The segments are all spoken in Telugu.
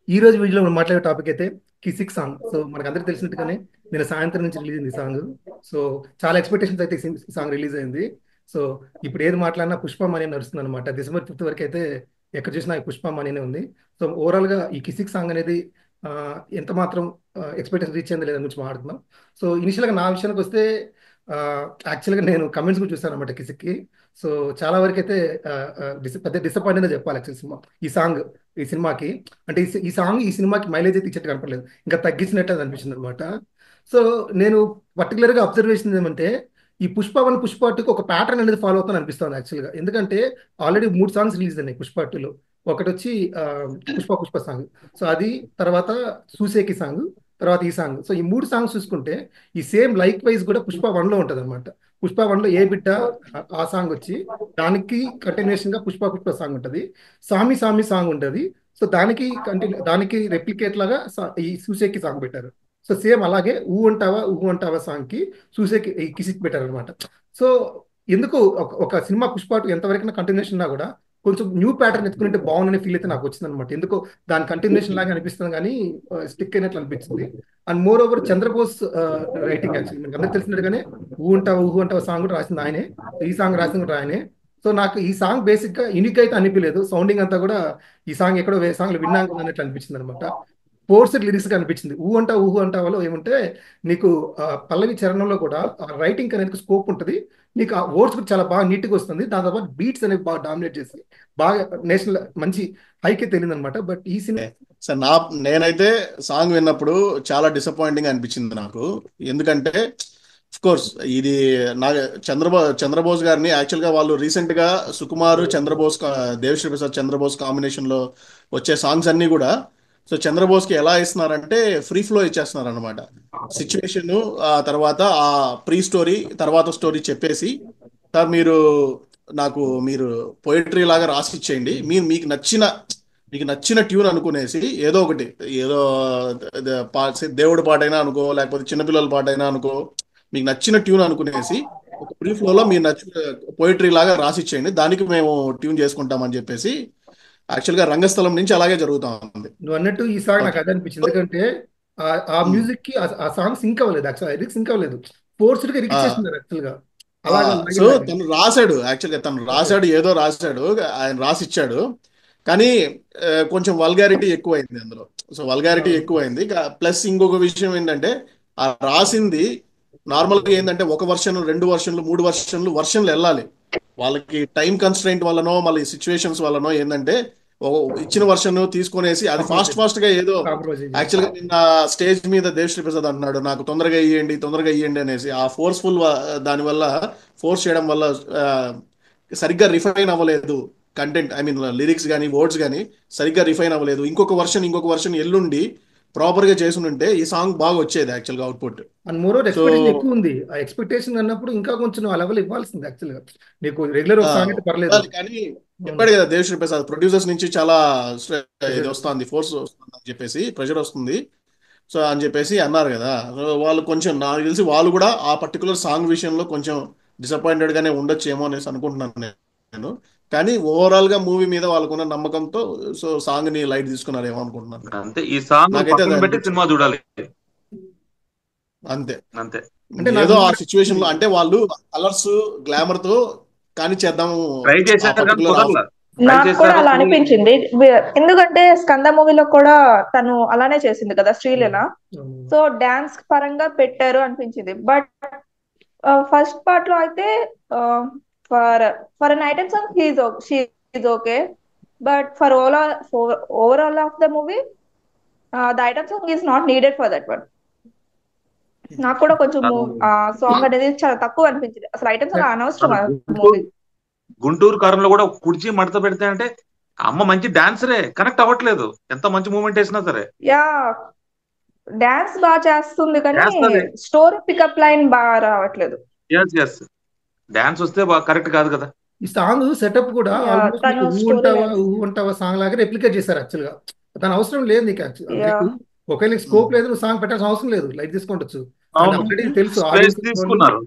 ఈ రోజు వీడియోలో మనం మాట్లాడే టాపిక్ అయితే కిసిక్ సాంగ్. సో మనకు అందరికి తెలిసినట్టుగానే నేను సాయంత్రం నుంచి రిలీజ్ అయింది ఈ సాంగ్. సో చాలా ఎక్స్పెక్టేషన్స్ అయితే ఈ సాంగ్ రిలీజ్ అయింది. సో ఇప్పుడు ఏది మాట్లాడినా పుష్పం అనే నడుస్తుంది అనమాట. December 5th వరకు అయితే ఎక్కడ చూసినా ఈ పుష్పం అనేనే ఉంది. సో ఓవరాల్ గా ఈ కిసిక్ సాంగ్ అనేది ఆ, ఎంత మాత్రం ఎక్స్పెక్టేషన్ రీచ్ అయింది లేదా గురించి మాట్లాడుతున్నాం. సో ఇనిషియల్ గా నా విషయానికి వస్తే యాక్చువల్ గా నేను కమెంట్స్ కూడా చూసాను అనమాట కిసిక్కి. సో చాలా వరకు అయితే పెద్ద డిసప్పాయింట్ అనే చెప్పాలి యాక్చువల్ సినిమా ఈ సాంగ్ ఈ సినిమాకి. అంటే ఈ సాంగ్ ఈ సినిమాకి మైలేజ్ అయితే ఇచ్చేట్టు కనపడలేదు, ఇంకా తగ్గించినట్టు అది అనిపించింది అనమాట. సో నేను పర్టికులర్ గా అబ్జర్వేషన్ ఏమంటే ఈ పుష్ప 1 పుష్ప 2కి ఒక ప్యాటర్న్ అనేది ఫాలో అవుతాను అనిపిస్తుంది యాక్చువల్గా. ఎందుకంటే ఆల్రెడీ 3 సాంగ్స్ రిలీజ్ అయినాయి పుష్ప 2లో. ఒకటి వచ్చి పుష్ప సాంగ్, సో అది తర్వాత సూసేకి సాంగ్, తర్వాత ఈ సాంగ్. సో ఈ 3 సాంగ్స్ చూసుకుంటే ఈ సేమ్ లైక్ వైజ్ కూడా పుష్ప 1లో ఉంటుంది అనమాట. పుష్ప 1లో ఏ బిడ్డ ఆ సాంగ్ వచ్చి దానికి కంటిన్యూషన్ గా పుష్ప సాంగ్ ఉంటుంది. సామి సామి సాంగ్ ఉంటుంది. సో దానికి రెప్లికేట్ లాగా ఈ సూసేకి సాంగ్ పెట్టారు. సో సేమ్ అలాగే ఊ అంటావా సాంగ్ కి సూసేకి ఈ కిసిక్ పెట్టారు అనమాట. సో ఎందుకు ఒక సినిమా పుష్ప 2 ఎంతవరకు కంటిన్యూషన్ ఉన్నా కూడా కొంచెం న్యూ ప్యాటర్న్ ఎత్తుకుంటే బాగుందనే ఫీల్ అయితే నాకు వచ్చింది అనమాట. ఎందుకో దాని కంటిన్యూషన్ లాగా అనిపిస్తుంది కానీ స్టిక్ అయినట్లు అనిపించింది. And moreover Chandrabose writing actually మనకు అందరికి తెలిసినట్టుగానే ఊహు అంటావా సాంగ్ కూడా రాసింది ఆయనే. ఈ సాంగ్ రాసింది కూడా ఆయనే. సో నాకు ఈ సాంగ్ బేసిక్ గా యూనిక్ అయితే అనిపించలేదు. సౌండింగ్ అంతా కూడా ఈ సాంగ్ ఎక్కడో వేరే సాంగ్లు విన్నాం కదా అన్నట్లు అనిపించింది అనమాట. ఫోర్స్డ్ లిరిక్స్ గా అనిపించింది. ఊహు అంటావాలో ఏమంటే నీకు పల్లవి చరణంలో కూడా రైటింగ్ అనేది స్కోప్ ఉంటుంది. నీకు ఆ వర్డ్స్ కూడా చాలా బాగా నీట్గా వస్తుంది. దాంతోపాటు బీట్స్ అనేవి బాగా డామినేట్ చేసి బాగా నేషనల్ మంచి హైకే తెలియదు అనమాట. బట్ ఈ సినిమా సార్ నేనైతే సాంగ్ విన్నప్పుడు చాలా డిసప్పాయింటింగ్ అనిపించింది నాకు. ఎందుకంటే కోర్స్ ఇది నా చంద్రబోస్ గారిని యాక్చువల్గా వాళ్ళు రీసెంట్ గా సుకుమార్ చంద్రబోస్ దేవిశ్రీ ప్రసాద్ చంద్రబోస్ కాంబినేషన్ లో వచ్చే సాంగ్స్ అన్ని కూడా సో చంద్రబోస్ కి ఎలా ఇస్తున్నారంటే ఫ్రీ ఫ్లో ఇచ్చేస్తున్నారు అనమాట. సిచ్యువేషన్ ఆ తర్వాత ఆ ప్రీ స్టోరీ తర్వాత స్టోరీ చెప్పేసి సార్ మీరు పోయిటరీ లాగా రాసి ఇచ్చేయండి, మీకు నచ్చిన ట్యూన్ అనుకునేసి ఏదో ఒకటి ఏదో దేవుడి పాటైనా అనుకో లేకపోతే చిన్నపిల్లల పాటైనా అనుకో, మీకు నచ్చిన ట్యూన్ అనుకునేసి ఒక ప్రీ ఫ్లోలో మీరు నచ్చిన పోయిటరీ లాగా రాసిచ్చేయండి, దానికి మేము ట్యూన్ చేసుకుంటామని చెప్పేసి యాక్చువల్గా రంగస్థలం నుంచి అలాగే జరుగుతా ఉంది. నువ్వు అన్నట్టు ఈ సాంగ్ ఓకే. నాకు అదే అనిపించింది. ఎందుకంటే ఆ మ్యూజిక్ కి ఆ సాంగ్ సింక్ అవ్వలేదు. యాక్చువల్ లిరిక్స్ సింక్ అవ్వలేదు. ఫోర్స్డ్ గా ఇరికిచ్చేస్తున్నారు యాక్చువల్ గా. అలాగా సో లాగి తను రాశాడు, యాక్చువల్గా తను రాశాడు, ఏదో రాశాడు, ఆయన రాసిచ్చాడు. కానీ కొంచెం వల్గారిటీ ఎక్కువైంది అందులో. సో వల్గారిటీ ఎక్కువైంది. ప్లస్ ఇంకొక విషయం ఏంటంటే ఆ రాసింది నార్మల్గా ఏంటంటే ఒక వర్షన్ 2 వర్షన్లు 3 వర్షన్లు వెళ్ళాలి. వాళ్ళకి టైం కన్స్ట్రైంట్ వల్లనో మళ్ళీ సిచ్యువేషన్స్ వల్లనో ఏంటంటే ఇచ్చిన వర్షన్ తీసుకొనేసి అది ఫాస్ట్ గా ఏదో కాంప్రమైజ్ యాక్చువల్గా నిన్న స్టేజ్ మీద దేవిశ్రీ ప్రసాద్ అంటున్నాడు నాకు తొందరగా ఇయ్యండి అనేసి. ఆ ఫోర్స్ఫుల్ దానివల్ల ఫోర్స్ చేయడం వల్ల ఆ, సరిగ్గా రిఫైన్ అవ్వలేదు కంటెంట్, ఐ మీన్ లిరిక్స్ కానీ వర్డ్స్ కానీ సరిగ్గా రిఫైన్ అవ్వలేదు. ఇంకొక వర్షన్ ఎల్లుండి ప్రాపర్ గా చేసుంటే ఈ సాంగ్ బాగా వచ్చేది యాక్చువల్గా output. And moreover so expectation ఎక్కువ ఉంది. ఆ ఎక్స్పెక్టేషన్ అన్నప్పుడు ఇంకా కొంచెం ఆ లెవెల్ ఇవ్వాల్సింది యాక్చువల్ గా. నీకు రెగ్యులర్ ఒక సాంగ్ అయితే పర్లేదు. ఇవ్వాలి కానీ అవును. చెప్పాడు కదా దేవిశ్రీ ప్రసాద్ ప్రొడ్యూసర్స్ నుంచి చాలా ఇది ప్రెషర్. వస్తుంది, ఫోర్స్ వస్తుంది అని చెప్పేసి, ప్రెషర్ వస్తుంది సో అని చెప్పేసి అన్నారు కదా. సో వాళ్ళు కొంచెం నాకు తెలిసి వాళ్ళు కూడా ఆ పర్టికులర్ సాంగ్ విషయంలో కొంచెం డిసప్పాయింటెడ్ గానే ఉండొచ్చేమో అనేసి అనుకుంటున్నాను నేను. కానీ ఓవరాల్ గా మూవీ మీద వాళ్ళకున్న నమ్మకంతో సో సాంగ్ ని లైట్ తీసుకున్నారేమో అనుకుంటున్నాను నేను. అంతే, ఈ సాంగ్ నాకైతే అది పక్కన పెట్టి అనిపించింది. సినిమా చూడాలి. అంతే. అంతే. అంటే నాకు ఏదో ఆ ఇంకొకటి సిచ్యువేషన్ లో అంటే వాళ్ళు కలర్స్ గ్లామర్ తో కానీ చేద్దాము ట్రై ఆ చేశారు కానీ పర్టికులర్ కుదరలా. ట్రై నాకు కూడా చేశారు అలా అనిపించింది. ఎందుకంటే స్కంద మూవీలో కూడా తను అలానే చేసింది కదా శ్రీలీల. సో డాన్స్ పరంగా పెట్టారు అనిపించింది. బట్ ఫస్ట్ పార్ట్ లో అయితే for for an item song షీఈ్ okay. But for overall of the movie the item song is not needed for that one. నాకు కూడా కొంచెం సాంగ్ అనేది చాలా తక్కువ అనిపించింది. అసలు ఐటమ్ సాంగ్ అనవసరం మూవీ. గుంటూరు కారంలో కూడా ఒక కుర్చీ మడత పెడితే అంటే అమ్మ మంచి డాన్సరే, కనెక్ట్ అవ్వట్లేదు ఎంత మంచి మూమెంట్ వేసినా సరే. యా, డాన్స్ బాగా చేస్తుంది కానీ చేస్తది. స్టోరీ పికప్ లైన్ బాగా రావట్లేదు. ఎస్ డాన్స్ వస్తే కరెక్ట్ కాదు కదా. ఈ సాంగ్ సెటప్ కూడా యా, ఆల్మోస్ట్ తను నీకు స్టోరీ లైన్స్. ఊ ఉంటావా సాంగ్ లాగా రెప్లికేట్ చేశారు యాక్చువల్ గా. దాని అవసరం లేదు నీకు యాక్చువల్ యా, నీకు. ఒకవేళ నీకు స్కోప్ లేదు నువ్వు సాంగ్ పెట్టాల్సిన అవసరం లేదు, లైట్ తీసుకుంటచ్చు. అండ్ అవును, ఆల్రెడీ తెలుసు స్పేస్ ఆడియన్స్. తీసుకున్నారు.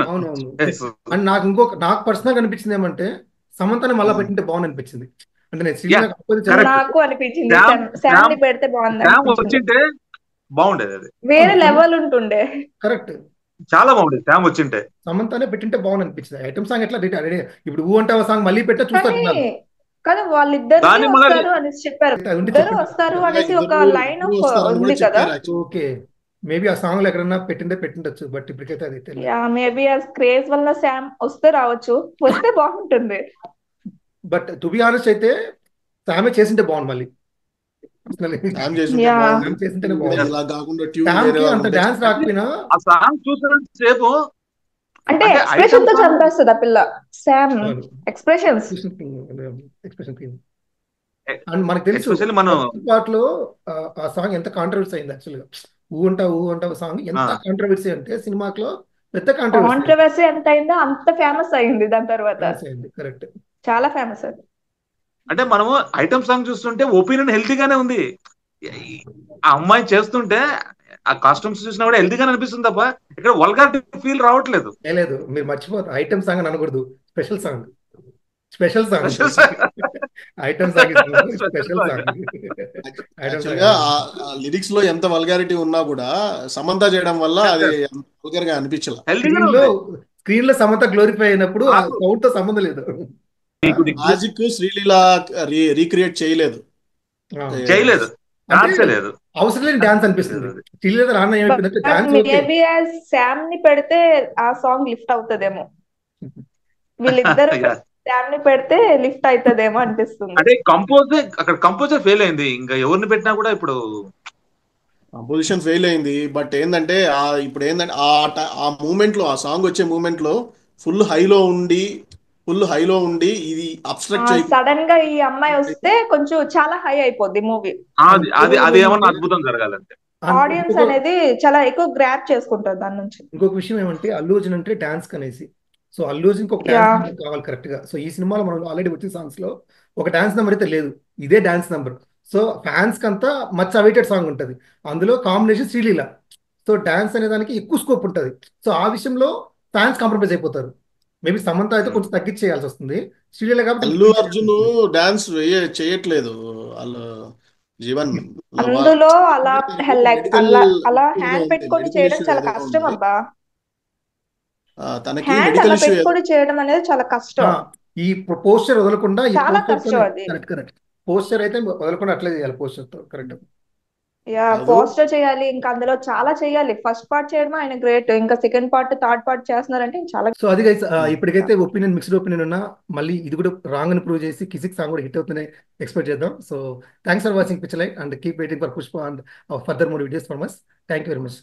అవునవును. Yes. అండ్ నాకు పర్సనల్ గా అనిపించింది ఏమంటే సమంతని మళ్ళీ పెట్టింటే బాగుంది అనిపించింది. అంటే నేను యా శ్రీలీల కాకపోతే కరెక్ట్. నాకు అనిపించింది శామ్ శామ్ ని శామ్ పెడితే బాగుంది శామ్ అనిపించింది. వచ్చింటే బాగుండేది, అది వేరే లెవెల్ ఉంటుండే. కరెక్ట్. చాలా బాగుండేది శామ్ వచ్చింటే. సమంతానే పెట్టింటే బాగుంది అనిపించింది. ఐటమ్ సాంగ్ ఎట్లా రెడీ ఇప్పుడు ఊ అంటావా సాంగ్ మళ్ళీ పెట్టా చూస్తారు కానీ జనాలు. కానీ వాళ్ళిద్దరిని దాన్ని మళ్ళీ వస్తారు అనేసి చెప్పారు. అది ఉంటే ఇద్దరు చెప్పండి. వస్తారు నిజంగా అనేసి ఒక ఇద్దరు లైన్ ఇద్దరు ఆఫ్ వస్తారని కూడా ఉంది కదా. చెప్పారు యాక్చువల్లీ. ఓకే, మేబీ ఆ సాంగ్ లో ఎక్కడన్నా పెట్టిండొచ్చు, బట్ ఇప్పటికైతే అది తెలియదు. యా మేబీ ఆ క్రేజ్ వల్ల శామ్ వస్తే రావచ్చు, వస్తే బాగుంటుంది. బట్ టు బి ఆనెస్ట్ అయితే సామే చేసింటే బాగుంది మళ్ళీ. పర్సనలీ శామ్ చేస్తుంటే యా బాగుంది. సామ్ చేసింటేనే ట్యూన్ బాగుంది. ఇలా కాకుండా ట్యూన్ సామ్ వేరే కి వాళ్ళు అంత ఉంటే డాన్స్ రాకపోయినా ఆ సాంగ్ చూసినంత సేపు అంటే అంటే ఎక్స్ప్రెషన్ ఐటమ్ తో సాంగ్ చంపేస్తుంది ఆ పిల్ల. Sam expressions. ఎక్స్ప్రెషన్ అండ్ మనకు తెలుసు ఎస్పెషల్లీ మనం ఫస్ట్ పార్ట్ లో ఆ సాంగ్ ఎంత కాంట్రవర్సీ అయింది యాక్చువల్ గా. ఊ అంటావు సాంగ్ ఎంత కాంట్రవర్సీ అంటే సినిమాలో పెద్ద కాంట్రవర్సీ కాంట్రవర్సీ ఎంత అయిందో అంత ఫేమస్ అయింది దాని తర్వాత. అయింది. కరెక్ట్. చాలా ఫేమస్ అది. అంటే మనము ఐటమ్ సాంగ్ చూస్తుంటే ఒపీనియన్ హెల్తీగానే ఉంది. ఆ అమ్మాయి చేస్తుంటే ఆ కాస్ట్యూమ్స్ చూసినా కూడా హెల్తీగానే అనిపిస్తుంది తప్ప ఇక్కడ వల్గారిటీ ఫీల్ రావట్లేదు. లేదు, మీరు మర్చిపోతారు ఐటమ్ సాంగ్ అని అనకూడదు, special song. Special song special song item song special special song. Song. Item actual గా సాంగ్ ఆ లిరిక్స్ లో ఎంత వల్గారిటీ ఉన్నా కూడా సమంత చేయడం వల్ల అది వల్గర్ గా అనిపించలే. హెల్తీగానే స్క్రీన్ లో ఉంది. స్క్రీన్ లో సమంత గ్లోరిఫై అయినప్పుడు ఆ నాకు సౌండ్ తో సంబంధం లేదు. నీకు మ్యాజిక్ శ్రీలీల రీక్రియేట్ చేయలేదు. ఆ, చేయలేదు, అంటే డాన్సే లేదు. అవసరం లేని డాన్స్ అనిపిస్తుంది. అది. తెలియదు రాన్న ఏమైపోయిందంటే బట్ డాన్స్ ఓకే. మేబీ ఆ శామ్ ని పెడితే ఆ సాంగ్ లిఫ్ట్ అవుతుందేమో. వీళ్ళిద్దరు Yeah. శామ్ ని పెడితే లిఫ్ట్ అవుతుందేమో అనిపిస్తుంది. అంటే అక్కడ కంపోజర్ ఫెయిల్ అయింది. ఇంకా ఎవరిని పెట్టినా కూడా ఇప్పుడు కంపోజిషన్ ఫెయిల్ అయింది. బట్ ఏంటంటే ఇప్పుడు ఏంటంటే ఆ మూమెంట్ లో ఆ సాంగ్ వచ్చే మూమెంట్ లో ఫుల్ హైలో ఉండి ఇది అబ్స్ట్రక్ట్ సడన్ గా ఈ అమ్మాయి వస్తే కొంచెం చాలా హై అయిపోద్ది మూవీ. అది అది అది ఏమన్నా అద్భుతం జరగాలంటే. ఆడియన్స్ అనేది చాలా ఎక్కువ గ్రాప్ చేసుకుంటారు దాని నుంచి. ఇంకొక విషయం ఏమంటే అల్లు అర్జున్ అంటే డాన్స్ కనేసి, సో అల్లు అర్జున్కి ఒక యా డాన్స్ నెంబర్ కావాలి కరెక్ట్ గా. సో ఈ సినిమాలో మనం ఆల్రెడీ వచ్చిన సాంగ్స్ లో ఒక డాన్స్ నెంబర్ అయితే లేదు, ఇదే డాన్స్ నెంబర్. సో ఫ్యాన్స్ కంతా మచ్ అవైటెడ్ సాంగ్ ఉంటుంది, అందులో కాంబినేషన్ శ్రీలీల. సో డాన్స్ అనే దానికి ఎక్కువ స్కోప్ ఉంటుంది. సో ఆ విషయంలో ఫ్యాన్స్ కాంప్రమైజ్ అయిపోతారు. మేబీ సమంత అయితే కొంచెం తగ్గించి చేయాల్సి వస్తుంది, శ్రీలీల కాబట్టి అల్లు అర్జున్ డాన్స్ చేయట్లేదు. వాళ్ళు జీవన్ అందులో అలా మెడికల్ అలా ఏదో హ్యాండ్ ఉంది, పెట్టుకొని మెడికల్ చేయడం ఇష్యూ చాలా ఏదో కష్టం ఉంది. అబ్బా. తనకి హ్యాండ్ మెడికల్ అలా ఇష్యూ ఏదో పెట్టుకొని చేయడం అనేది చాలా కష్టం. ఈ పోస్చర్ వదలకుండా ఈ చాలా పోస్చర్ కష్టం అది. కరెక్ట్ కరెక్ట్ పోస్చర్ అయితే వదలకుండా అట్లే చేయాలి పోస్చర్ తో. కరెక్ట్. యా కాదు. పోస్టర్ చేయాలి, ఇంకా అందులో చాలా చేయాలి. ఫస్ట్ పార్ట్ చేయడం ఆయన గ్రేట్, ఇంకా సెకండ్ పార్ట్ థర్డ్ పార్ట్ చేస్తున్నారంటే చాలా. సో అది గైస్, ఇప్పటికైతే ఒపీనియన్ మిక్స్డ్ ఒపీనియన్ ఉన్నా మళ్ళీ ఇది కూడా రాంగ్ అని ప్రూవ్ చేసి కిసిక్ సాంగ్ కూడా హిట్ అవుతుందని ఎక్స్పెక్ట్ చేద్దాం. So thanks for watching picture light and keep waiting for Pushpa and further more videos from us. Thank you very much.